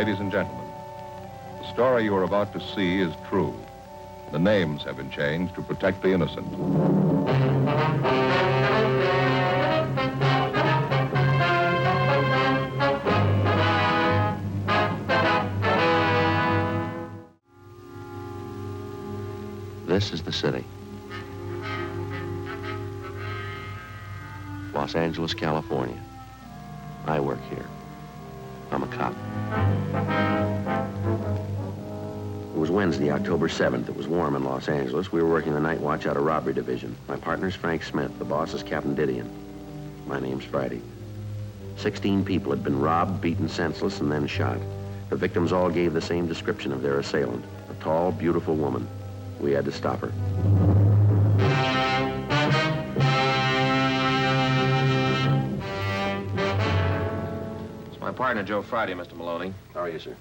Ladies and gentlemen, the story you are about to see is true. The names have been changed to protect the innocent. This is the city. Los Angeles, California. I work here. I'm a cop. It was Wednesday, October 7th. It was warm in Los Angeles. We were working the night watch out of robbery division. My partner's Frank Smith. The boss is Captain Didion. My name's Friday. 16 people had been robbed, beaten senseless, and then shot. The victims all gave the same description of their assailant. A tall, beautiful woman. We had to stop her. My partner, Joe Friday, Mr. Maloney. How are you, sir?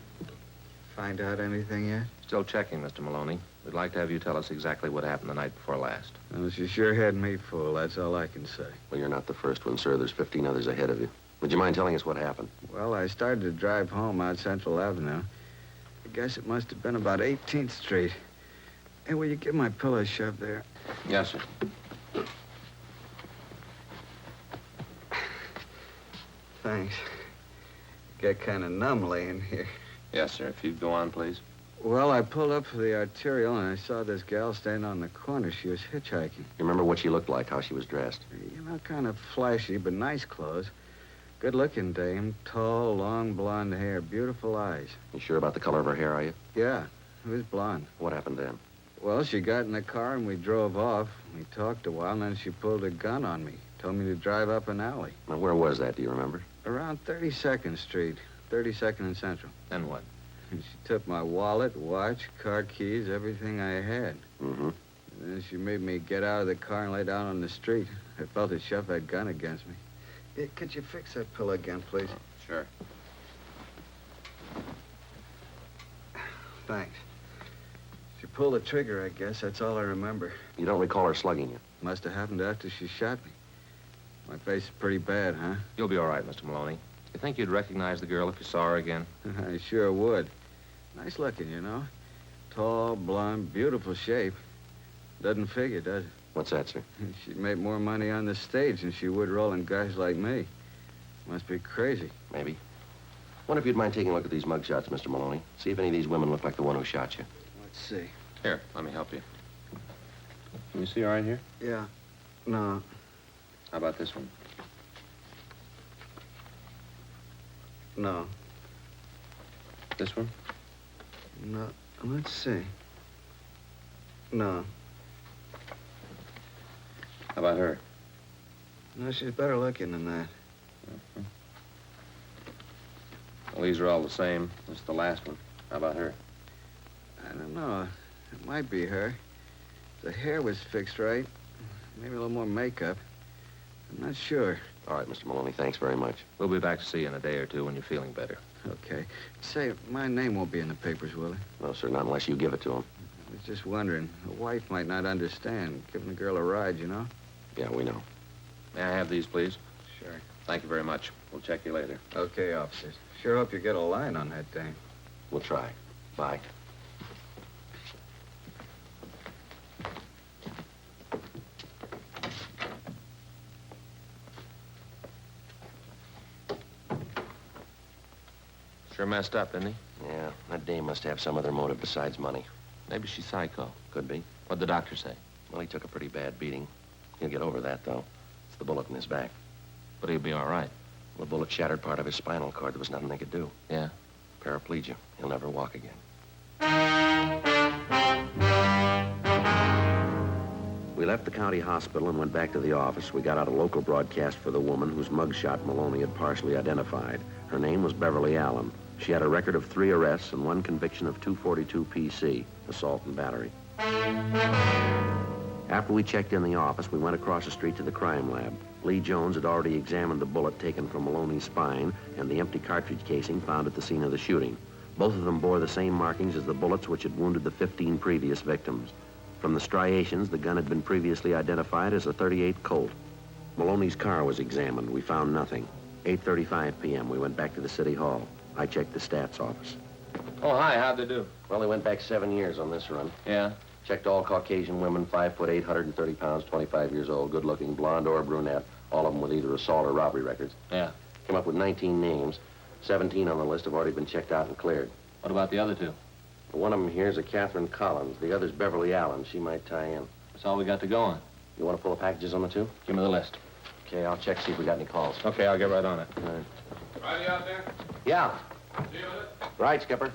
Find out anything yet? Still checking, Mr. Maloney. We'd like to have you tell us exactly what happened the night before last. Well, she sure had me fooled. That's all I can say. Well, you're not the first one, sir. There's 15 others ahead of you. Would you mind telling us what happened? Well, I started to drive home out Central Avenue. I guess it must have been about 18th Street. Hey, will you give my pillow a shove there? Yes, sir. Thanks. Get kind of numb laying here. Yes, sir. If you'd go on, please. Well, I pulled up for the arterial, and I saw this gal standing on the corner. She was hitchhiking. You remember what she looked like, how she was dressed? You know, kind of flashy, but nice clothes. Good-looking dame. Tall, long blonde hair. Beautiful eyes. You sure about the color of her hair, are you? Yeah, it was blonde. What happened then? Well, she got in the car, and we drove off. We talked a while, and then she pulled a gun on me. Told me to drive up an alley. Now, where was that, do you remember? Around 32nd Street. 32nd and Central. Then what? She took my wallet, watch, car keys, everything I had. Mm-hmm. And then she made me get out of the car and lay down on the street. I felt her shove that gun against me. Hey, could you fix that pillow again, please? Oh, sure. Thanks. She pulled the trigger, I guess. That's all I remember. You don't recall her slugging you? Must have happened after she shot me. My face is pretty bad, huh? You'll be all right, Mr. Maloney. You think you'd recognize the girl if you saw her again? I sure would. Nice looking, you know. Tall, blonde, beautiful shape. Doesn't figure, does it? What's that, sir? She'd make more money on the stage than she would rolling guys like me. Must be crazy. Maybe. Wonder if you'd mind taking a look at these mugshots, Mr. Maloney. See if any of these women look like the one who shot you. Let's see. Here, let me help you. Can you see all right here? Yeah. No. How about this one? No. This one? No. Let's see. No. How about her? No, she's better looking than that. Mm-hmm. Well, these are all the same. This is the last one. How about her? I don't know. It might be her. The hair was fixed right. Maybe a little more makeup. I'm not sure. All right, Mr. Maloney, thanks very much. We'll be back to see you in a day or two when you're feeling better. Okay. Say, my name won't be in the papers, will it? No, sir, not unless you give it to him. I was just wondering. A wife might not understand. Giving a girl a ride, you know? Yeah, we know. May I have these, please? Sure. Thank you very much. We'll check you later. Okay, officers. Sure hope you get a line on that dame. We'll try. Bye. Sure messed up, didn't he? Yeah, that dame must have some other motive besides money. Maybe she's psycho. Could be. What'd the doctor say? Well, he took a pretty bad beating. He'll get over that, though. It's the bullet in his back. But he'll be all right. The bullet shattered part of his spinal cord. There was nothing they could do. Yeah? Paraplegia. He'll never walk again. We left the county hospital and went back to the office. We got out a local broadcast for the woman whose mugshot Maloney had partially identified. Her name was Beverly Allen. She had a record of 3 arrests and 1 conviction of 242 PC, assault and battery. After we checked in the office, we went across the street to the crime lab. Lee Jones had already examined the bullet taken from Maloney's spine and the empty cartridge casing found at the scene of the shooting. Both of them bore the same markings as the bullets which had wounded the 15 previous victims. From the striations, the gun had been previously identified as a .38 Colt. Maloney's car was examined. We found nothing. 8:35 p.m., we went back to the city hall. I checked the stats office. Oh, hi, how'd they do? Well, they went back 7 years on this run. Yeah? Checked all Caucasian women, 5 foot 8, 130 pounds, 25 years old, good-looking, blonde or brunette, all of them with either assault or robbery records. Yeah. Came up with 19 names. 17 on the list have already been checked out and cleared. What about the other two? One of them here is a Catherine Collins. The other's Beverly Allen. She might tie in. That's all we got to go on. You want to pull the packages on the two? Give me the list. Okay, I'll check, see if we got any calls. Okay, I'll get right on it. All right. Friday out there? Yeah. See you with it? Right, Skipper.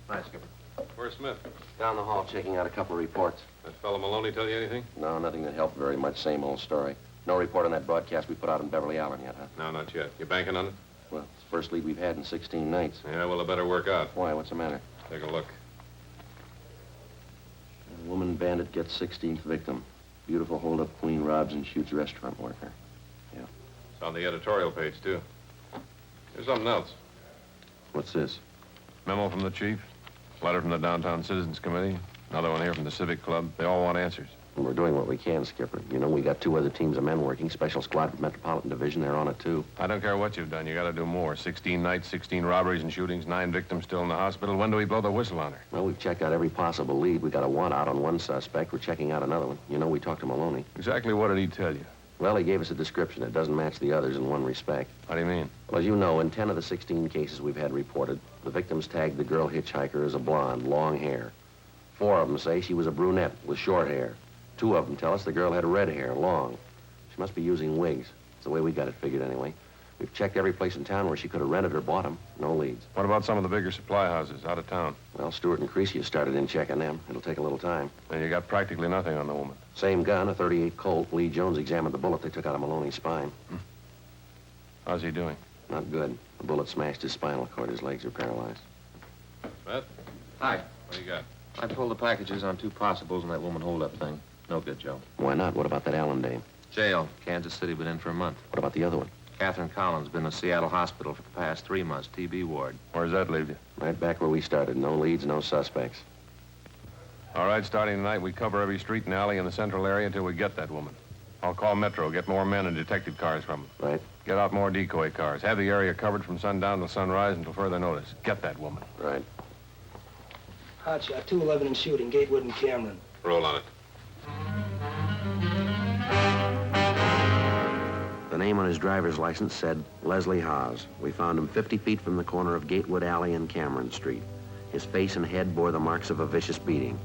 Hi, Skipper. Where's Smith? Down the hall checking out a couple of reports. That fellow Maloney tell you anything? No, nothing that helped very much. Same old story. No report on that broadcast we put out in Beverly Allen yet, huh? No, not yet. You banking on it? Well, it's the first lead we've had in 16 nights. Yeah, well, it better work out. Why? What's the matter? Take a look. A woman bandit gets 16th victim. Beautiful hold-up queen robs and shoots restaurant worker. Yeah. It's on the editorial page, too. Here's something else. What's this? Memo from the chief, letter from the Downtown Citizens Committee, another one here from the Civic Club. They all want answers. Well, we're doing what we can, Skipper. You know, we got 2 other teams of men working. Special squad from Metropolitan Division. They're on it, too. I don't care what you've done. You got to do more. 16 nights, 16 robberies and shootings, 9 victims still in the hospital. When do we blow the whistle on her? Well, we've checked out every possible lead. We got a want out on one suspect. We're checking out another one. You know, we talked to Maloney. Exactly what did he tell you? Well, he gave us a description. It doesn't match the others in one respect. What do you mean? Well, as you know, in 10 of the 16 cases we've had reported, the victims tagged the girl hitchhiker as a blonde, long hair. 4 of them say she was a brunette with short hair. 2 of them tell us the girl had red hair, long. She must be using wigs. It's the way we got it figured anyway. We've checked every place in town where she could have rented or bought them. No leads. What about some of the bigger supply houses out of town? Well, Stewart and Creasy have started in checking them. It'll take a little time. And you got practically nothing on the woman. Same gun, a .38 Colt. Lee Jones examined the bullet they took out of Maloney's spine. How's he doing? Not good. The bullet smashed his spinal cord. His legs are paralyzed. Smith? Hi. What do you got? I pulled the packages on 2 possibles and that woman hold-up thing. No good, Joe. Why not? What about that Allen dame? Jail. Kansas City, been in for a month. What about the other one? Catherine Collins, been in a Seattle hospital for the past 3 months, TB ward. Where's that leave you? Right back where we started. No leads, no suspects. All right, starting tonight, we cover every street and alley in the central area until we get that woman. I'll call Metro, get more men and detective cars from them. Right? Get out more decoy cars. Have the area covered from sundown till sunrise until further notice. Get that woman. Right. Hotshot, 211 and shooting, Gatewood and Cameron. Roll on it. The name on his driver's license said Leslie Haas. We found him 50 feet from the corner of Gatewood Alley and Cameron Street. His face and head bore the marks of a vicious beating.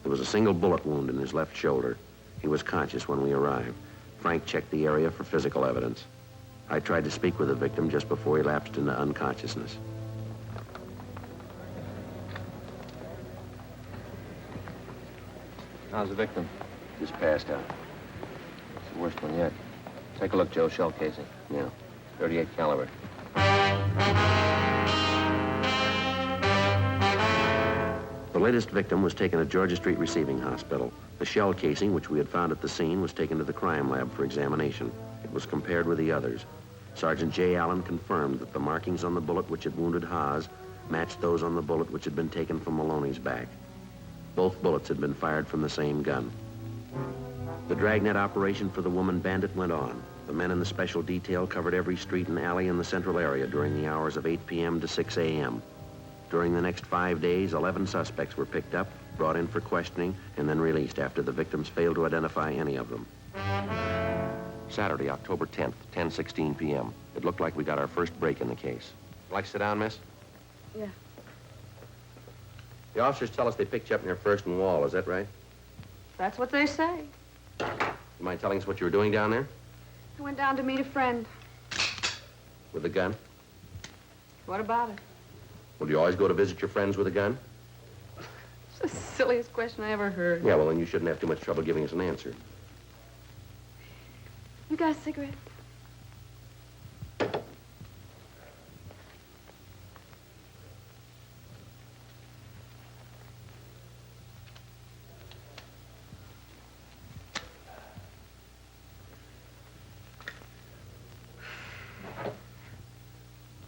There was a single bullet wound in his left shoulder. He was conscious when we arrived. Frank checked the area for physical evidence. I tried to speak with the victim just before he lapsed into unconsciousness. How's the victim? Just passed out. It's the worst one yet. Take a look, Joe. Shell casing. Yeah. 38 caliber. The latest victim was taken to Georgia Street Receiving Hospital. The shell casing, which we had found at the scene, was taken to the crime lab for examination. It was compared with the others. Sergeant J. Allen confirmed that the markings on the bullet which had wounded Haas matched those on the bullet which had been taken from Maloney's back. Both bullets had been fired from the same gun. The Dragnet operation for the woman bandit went on. The men in the special detail covered every street and alley in the central area during the hours of 8 p.m. to 6 a.m. During the next 5 days, 11 suspects were picked up, brought in for questioning, and then released after the victims failed to identify any of them. Saturday, October 10th, 10:16 p.m. It looked like we got our first break in the case. Like to sit down, miss? Yeah. The officers tell us they picked you up near First and Wall. Is that right? That's what they say. You mind telling us what you were doing down there? I went down to meet a friend. With a gun? What about it? Well, do you always go to visit your friends with a gun? It's the silliest question I ever heard. Yeah, well, then you shouldn't have too much trouble giving us an answer. You got a cigarette?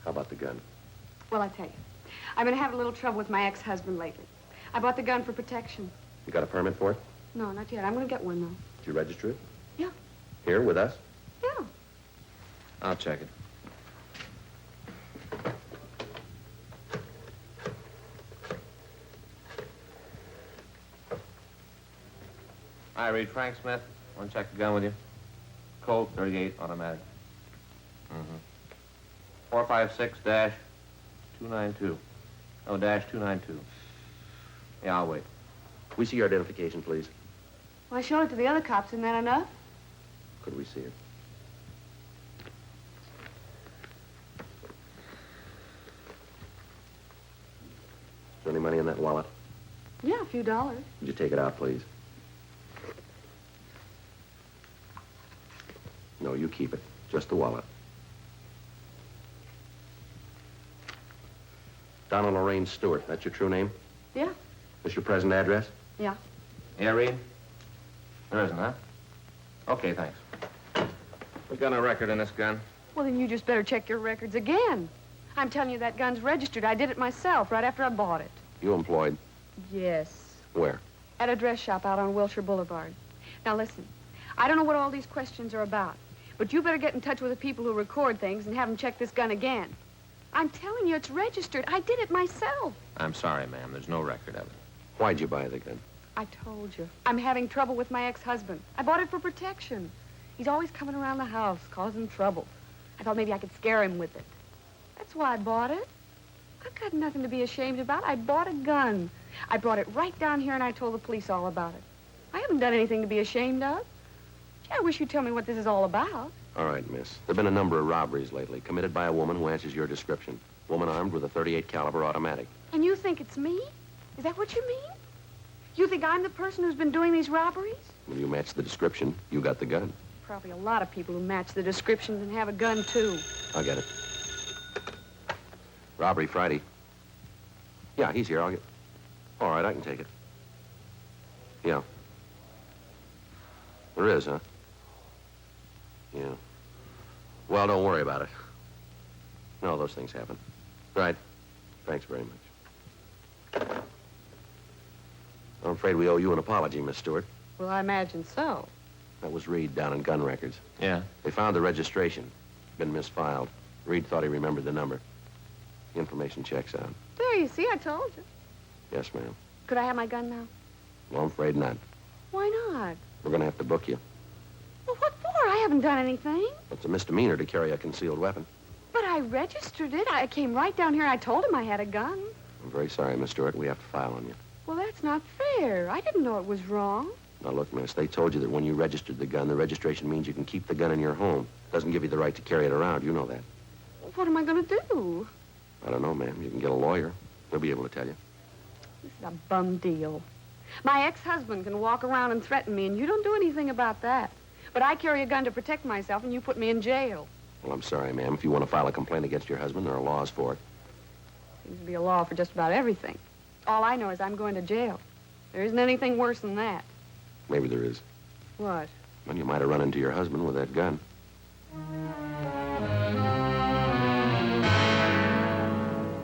How about the gun? Well, I tell you, I've been having a little trouble with my ex-husband lately. I bought the gun for protection. You got a permit for it? No, not yet. I'm going to get one, though. Did you register it? Yeah. Here, with us? Yeah. I'll check it. I read Frank Smith. Want to check the gun with you? Colt 38 automatic. 456-292. Oh, -292. Yeah, I'll wait. We see your identification, please. Well, I showed it to the other cops. Isn't that enough? Could we see it? Is there any money in that wallet? Yeah, a few dollars. Would you take it out, please? No, you keep it. Just the wallet. Donald Lorraine Stewart. That's your true name? Yeah. This your present address? Yeah. Yeah, Reed? There isn't, huh? Okay, thanks. We got no record in this gun. Well, then you just better check your records again. I'm telling you, that gun's registered. I did it myself right after I bought it. You employed? Yes. Where? At a dress shop out on Wilshire Boulevard. Now, listen. I don't know what all these questions are about, but you better get in touch with the people who record things and have them check this gun again. I'm telling you, it's registered. I did it myself. I'm sorry, ma'am. There's no record of it. Why'd you buy the gun? I told you. I'm having trouble with my ex-husband. I bought it for protection. He's always coming around the house, causing trouble. I thought maybe I could scare him with it. That's why I bought it. I've got nothing to be ashamed about. I bought a gun. I brought it right down here, and I told the police all about it. I haven't done anything to be ashamed of. Gee, I wish you'd tell me what this is all about. All right, miss. There have been a number of robberies lately, committed by a woman who answers your description. Woman armed with a .38 caliber automatic. And you think it's me? Is that what you mean? You think I'm the person who's been doing these robberies? When you match the description, you got the gun. Probably a lot of people who match the descriptions and have a gun, too. I'll get it. Robbery Friday. Yeah, he's here. I'll get... All right, I can take it. Yeah. There is, huh? Yeah. Well, don't worry about it. No, those things happen. Right. Thanks very much. I'm afraid we owe you an apology, Miss Stewart. Well, I imagine so. That was Reed down in gun records. Yeah? They found the registration. Been misfiled. Reed thought he remembered the number. The information checks out. There, you see, I told you. Yes, ma'am. Could I have my gun now? Well, I'm afraid not. Why not? We're going to have to book you. Well, what for? I haven't done anything. It's a misdemeanor to carry a concealed weapon. But I registered it. I came right down here. I told him I had a gun. I'm very sorry, Miss Stewart. We have to file on you. Well, that's not fair. I didn't know it was wrong. Now, look, miss, they told you that when you registered the gun, the registration means you can keep the gun in your home. Doesn't give you the right to carry it around. You know that. What am I going to do? I don't know, ma'am. You can get a lawyer. He'll be able to tell you. This is a bum deal. My ex-husband can walk around and threaten me, and you don't do anything about that. But I carry a gun to protect myself, and you put me in jail. Well, I'm sorry, ma'am. If you want to file a complaint against your husband, there are laws for it. Seems to be a law for just about everything. All I know is I'm going to jail. There isn't anything worse than that. Maybe there is. What? Well, you might have run into your husband with that gun.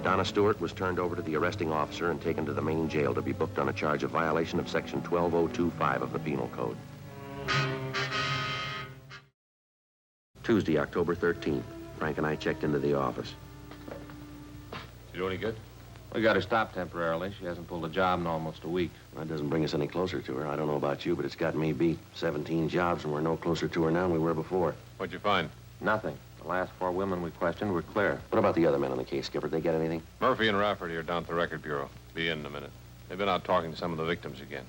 Donna Stewart was turned over to the arresting officer and taken to the main jail to be booked on a charge of violation of Section 12025 of the Penal Code. Tuesday, October 13th. Frank and I checked into the office. You do any good? We got her stopped temporarily. She hasn't pulled a job in almost a week. That doesn't bring us any closer to her. I don't know about you, but it's got me beat. 17 jobs, and we're no closer to her now than we were before. What'd you find? Nothing. The last 4 women we questioned were clear. What about the other men on the case, Skipper? They get anything? Murphy and Rafferty are down at the record bureau. Be in a minute. They've been out talking to some of the victims again.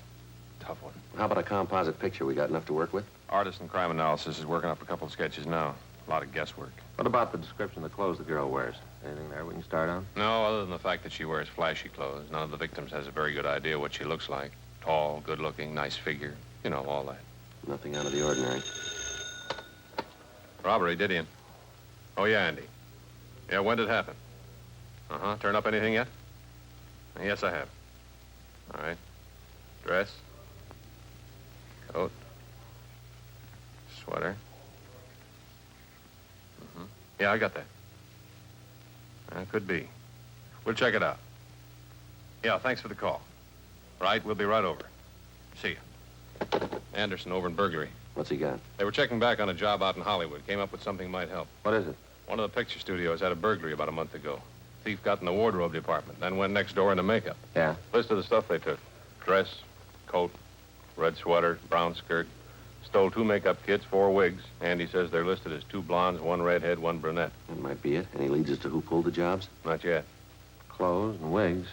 Tough one. How about a composite picture? We got enough to work with? Artist in crime analysis is working up a couple of sketches now. A lot of guesswork. What about the description of the clothes the girl wears? Anything there we can start on? No, other than the fact that she wears flashy clothes. None of the victims has a very good idea what she looks like. Tall, good-looking, nice figure. You know, all that. Nothing out of the ordinary. Robbery, Didion. Oh, yeah, Andy. Yeah, when did it happen? Uh-huh. Turn up anything yet? Yes, I have. All right. Dress. Coat. Sweater. Mm-hmm. Yeah, I got that. Could be. We'll check it out. Yeah, thanks for the call. Right, we'll be right over. See you. Anderson over in burglary. What's he got? They were checking back on a job out in Hollywood. Came up with something might help. What is it? One of the picture studios had a burglary about a month ago. Thief got in the wardrobe department, then went next door into makeup. Yeah? List of the stuff they took. Dress, coat, red sweater, brown skirt. Stole 2 makeup kits, 4 wigs. Andy says they're listed as 2 blondes, 1 redhead, 1 brunette. That might be it. Any leads as to who pulled the jobs? Not yet. Clothes and wigs.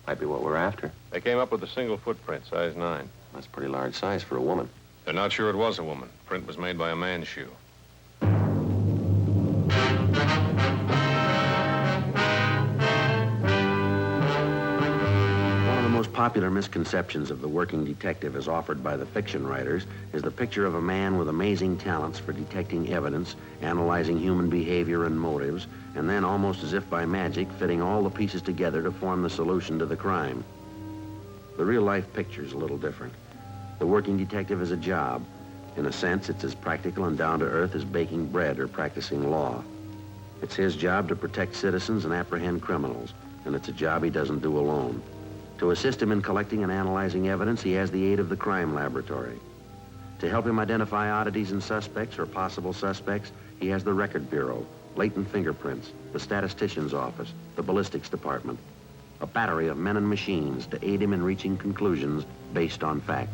Might be what we're after. They came up with a single footprint, size 9. That's a pretty large size for a woman. They're not sure it was a woman. Print was made by a man's shoe. One of the most popular misconceptions of the working detective as offered by the fiction writers is the picture of a man with amazing talents for detecting evidence, analyzing human behavior and motives, and then almost as if by magic, fitting all the pieces together to form the solution to the crime. The real-life picture's a little different. The working detective is a job. In a sense, it's as practical and down-to-earth as baking bread or practicing law. It's his job to protect citizens and apprehend criminals, and it's a job he doesn't do alone. To assist him in collecting and analyzing evidence, he has the aid of the crime laboratory. To help him identify oddities in suspects or possible suspects, he has the Record Bureau, latent fingerprints, the statistician's office, the ballistics department, a battery of men and machines to aid him in reaching conclusions based on fact.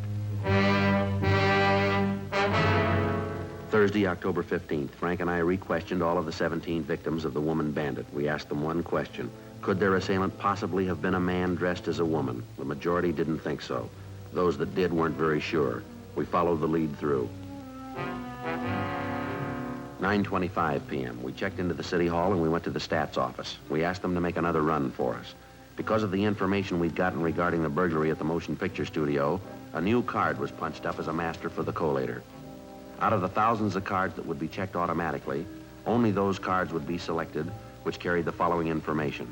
Thursday, October 15th, Frank and I re-questioned all of the 17 victims of the woman bandit. We asked them one question. Could their assailant possibly have been a man dressed as a woman? The majority didn't think so. Those that did weren't very sure. We followed the lead through. 9:25 p.m. We checked into the city hall and we went to the stats office. We asked them to make another run for us. Because of the information we'd gotten regarding the burglary at the motion picture studio, a new card was punched up as a master for the collator. Out of the thousands of cards that would be checked automatically, only those cards would be selected which carried the following information.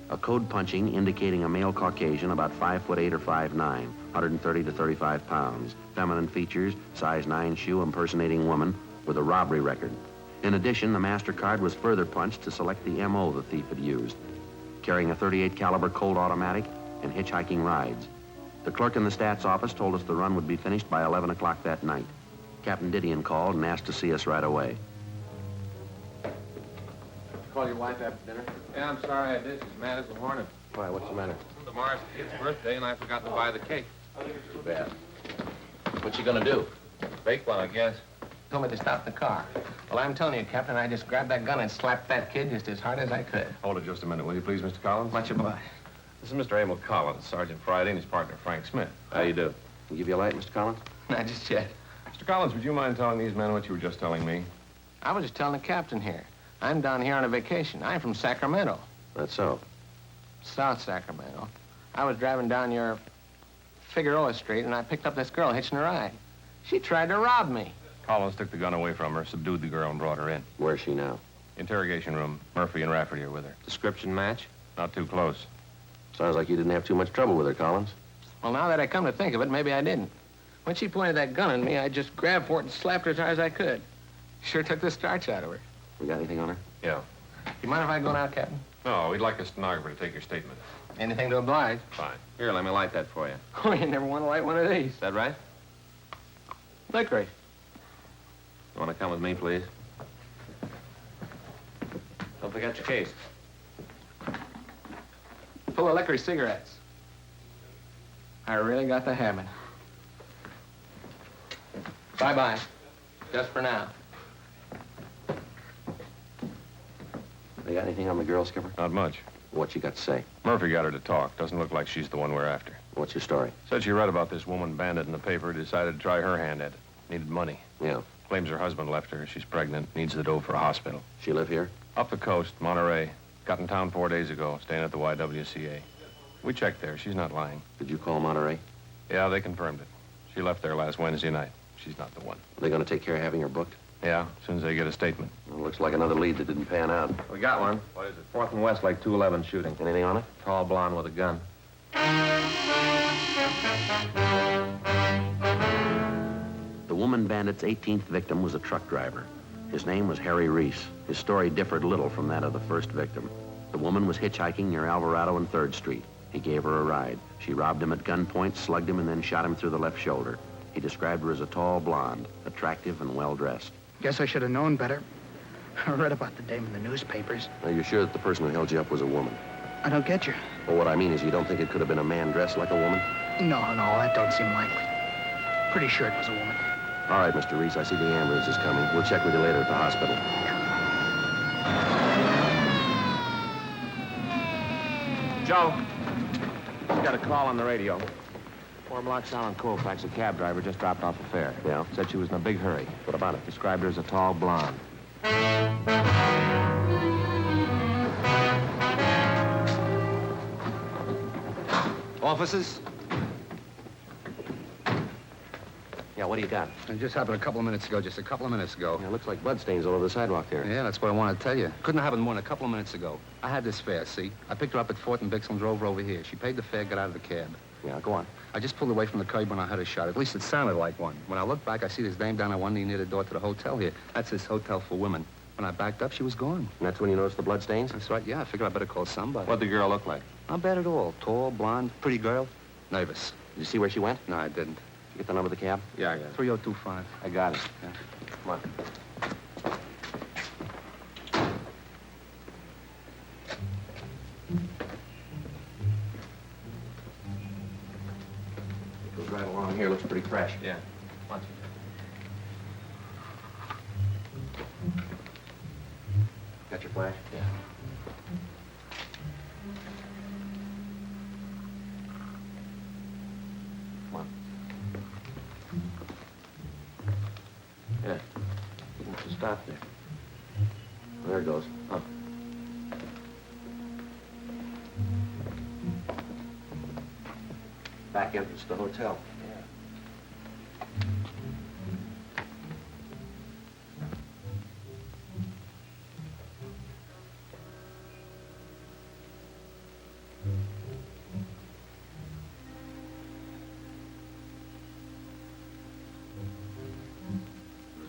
A code punching indicating a male Caucasian about 5'8" or 5'9", 130 to 35 pounds, feminine features, size 9 shoe, impersonating woman, with a robbery record. In addition, the master card was further punched to select the MO the thief had used, carrying a .38 caliber Colt automatic and hitchhiking rides. The clerk in the stats office told us the run would be finished by 11 o'clock that night. Captain Didion called and asked to see us right away. Call your wife after dinner? Yeah, I'm sorry I did. She's mad as a hornet. Why, what's the matter? Tomorrow's the kid's birthday, and I forgot to buy the cake. Too bad. What's she gonna do? Bake one, I guess. Told me to stop the car. Well, I'm telling you, Captain, I just grabbed that gun and slapped that kid just as hard as I could. Hold it just a minute, will you please, Mr. Collins? Much obliged. This is Mr. Emil Collins, Sergeant Friday, and his partner, Frank Smith. How you do? Can I give you a light, Mr. Collins? Not just yet. Mr. Collins, would you mind telling these men what you were just telling me? I was just telling the captain here. I'm down here on a vacation. I'm from Sacramento. That's so. South Sacramento. I was driving down your Figueroa Street, and I picked up this girl hitching a ride. She tried to rob me. Collins took the gun away from her, subdued the girl, and brought her in. Where's she now? Interrogation room. Murphy and Rafferty are with her. Description match? Not too close. Sounds like you didn't have too much trouble with her, Collins. Well, now that I come to think of it, maybe I didn't. When she pointed that gun at me, I just grabbed for it and slapped her as hard as I could. Sure took the starch out of her. We got anything on her? Yeah. You mind if I go now, Captain? No, we'd like a stenographer to take your statement. Anything to oblige. Fine. Here, let me light that for you. Oh, you never want to light one of these. Is that right? Licorice. You want to come with me, please? Don't forget your case. Full of licorice cigarettes. I really got the habit. Bye-bye. Just for now. They got anything on the girl, Skipper? Not much. What you got to say? Murphy got her to talk. Doesn't look like she's the one we're after. What's your story? Said she read about this woman bandit in the paper, decided to try her hand at it. Needed money. Yeah. Claims her husband left her. She's pregnant, needs the dough for a hospital. She live here? Up the coast, Monterey. Got in town 4 days ago, staying at the YWCA. We checked there. She's not lying. Did you call Monterey? Yeah, they confirmed it. She left there last Wednesday night. She's not the one. Are they going to take care of having her booked? Yeah, as soon as they get a statement. Well, looks like another lead that didn't pan out. We got one. What is it? 4th and West, like 211 shooting. Anything on it? Tall blonde with a gun. The woman bandit's 18th victim was a truck driver. His name was Harry Reese. His story differed little from that of the first victim. The woman was hitchhiking near Alvarado and 3rd Street. He gave her a ride. She robbed him at gunpoint, slugged him, and then shot him through the left shoulder. He described her as a tall blonde, attractive and well-dressed. Guess I should have known better. I read about the dame in the newspapers. Are you sure that the person who held you up was a woman? I don't get you. Well, what I mean is you don't think it could have been a man dressed like a woman? No, that don't seem likely. Pretty sure it was a woman. All right, Mr. Reese, I see the ambulance is coming. We'll check with you later at the hospital. Joe, you got a call on the radio. 4 blocks down on Colfax, a cab driver just dropped off a fare. Yeah? Said she was in a big hurry. What about it? Described her as a tall blonde. Officers? Yeah, what do you got? It just happened a couple of minutes ago, just a couple of minutes ago. Yeah, it looks like bloodstains all over the sidewalk there. Yeah, that's what I want to tell you. Couldn't have happened more than a couple of minutes ago. I had this fare, see? I picked her up at 4th and Bixel and drove her over here. She paid the fare, got out of the cab. Yeah, go on. I just pulled away from the curb when I heard a shot. At least it sounded like one. When I looked back, I see this dame down on one knee near the door to the hotel here. That's this hotel for women. When I backed up, she was gone. And that's when you noticed the bloodstains? That's right, yeah. I figured I better call somebody. What'd the girl look like? Not bad at all. Tall, blonde, pretty girl. Nervous. Did you see where she went? No, I didn't. Did you get the number of the cab? Yeah, I got it. 3025. I got it. Yeah. Come on. It goes right along here. Looks pretty fresh. Yeah. Watch it. Got your flash? Yeah. Come on. Yeah. You must have stopped there. There it goes. Oh. Back entrance to the hotel.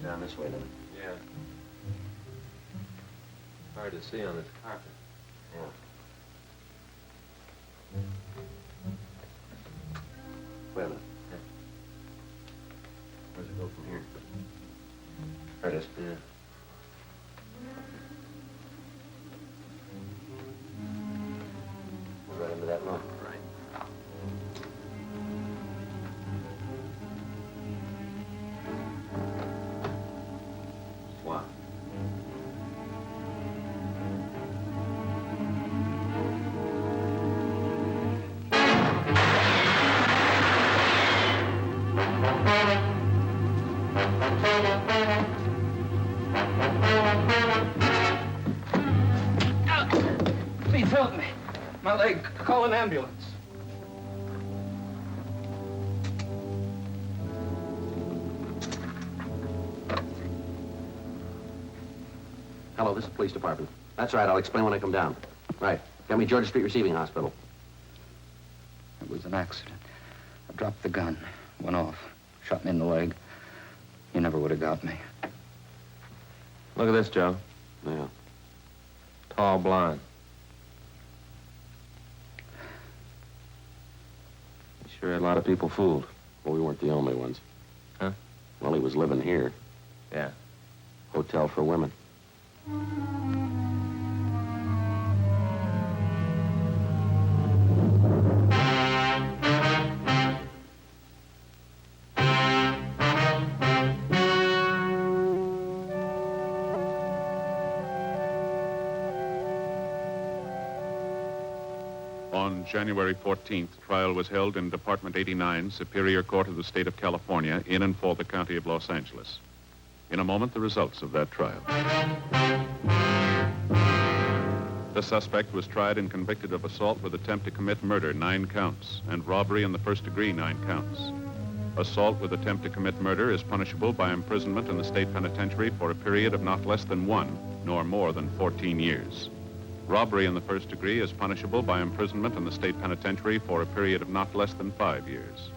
Down this way, then. Yeah. Hard to see on this carpet. Yeah. Wait a minute. Yeah. Where's it go from here? There it is. Yeah. Right into that room. Right. What? Please help me. My leg. Call an ambulance. Hello, this is the police department. That's right, I'll explain when I come down. Right. Got me Georgia Street Receiving Hospital. It was an accident. I dropped the gun. Went off. Shot me in the leg. You never would have got me. Look at this, Joe. Yeah. Tall blonde. You sure had a lot of people fooled. Well, we weren't the only ones. Huh? Well, he was living here. Yeah. Hotel for women. On January 14th, trial was held in Department 89, Superior Court of the State of California, in and for the County of Los Angeles. In a moment, the results of that trial. The suspect was tried and convicted of assault with attempt to commit murder, 9 counts, and robbery in the first degree, 9 counts. Assault with attempt to commit murder is punishable by imprisonment in the state penitentiary for a period of not less than 1, nor more than 14 years. Robbery in the first degree is punishable by imprisonment in the state penitentiary for a period of not less than 5 years.